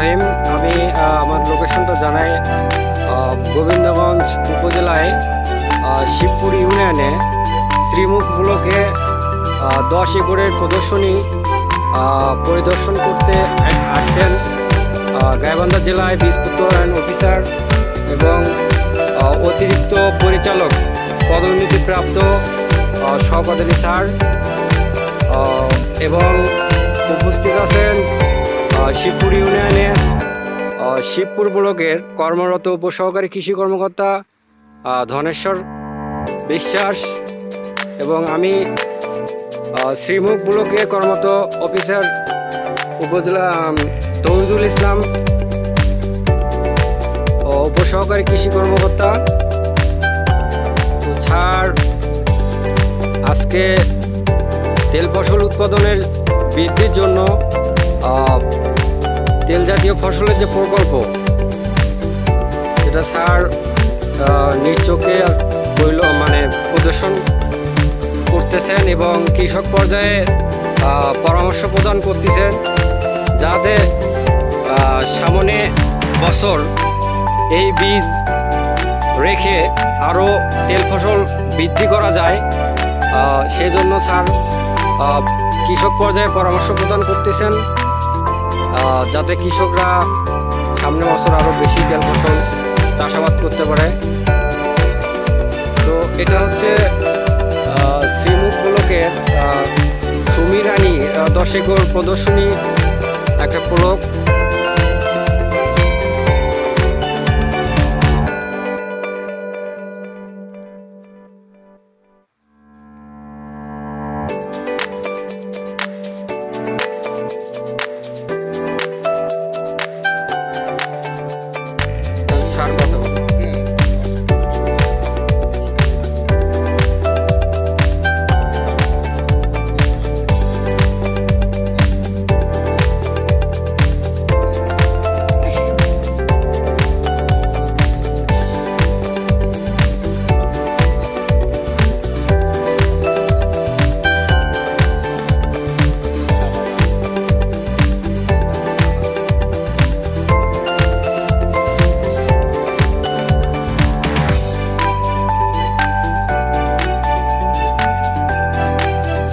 রহিম। আমি আমার লোকেশনটা জানাই গোবিন্দগঞ্জ উপজেলায় শিবপুর ইউনিয়নে শ্রীমুখ ব্লকে 10 একরের প্রদর্শনী পরিদর্শন করতে আসছেন গাইবান্ধা জেলায় বীজ উৎপাদন অফিসার এবং অতিরিক্ত পরিচালক পদোন্নতিপ্রাপ্ত শওকত আলী স্যার এবং উপস্থিত আছেন শিবপুর ইউনিয়নের শিবপুর ব্লকের কর্মরত উপসহকারী কৃষি কর্মকর্তা ধনেশ্বর বিশ্বাস এবং আমি শ্রীমুখ ব্লকে কর্মরত অফিসার উপজেলা তৌহিদুল ইসলাম উপসহকারী কৃষি কর্মকর্তা। তো ছাড় আজকে তেল ফসল উৎপাদনের বৃদ্ধির জন্য তেল জাতীয় ফসলের যে প্রকল্প সেটা স্যার নিজ চোখে প্রদর্শন করতেছেন এবং কৃষক পর্যায়ে পরামর্শ প্রদান করতেছেন যাতে সামনে বছর এই বীজ রেখে আরও তেল ফসল বৃদ্ধি করা যায়। সেজন্য স্যার কৃষক পর্যায়ে পরামর্শ প্রদান করতেছেন যাতে কৃষকরা সামনে বছর আরও বেশি তেল ফসল চাষাবাদ করতে পারে। তো এটা হচ্ছে শ্রীমুখ ব্লকের সুমি রানী 10 একর প্রদর্শনী একটা ব্লক। ছাড়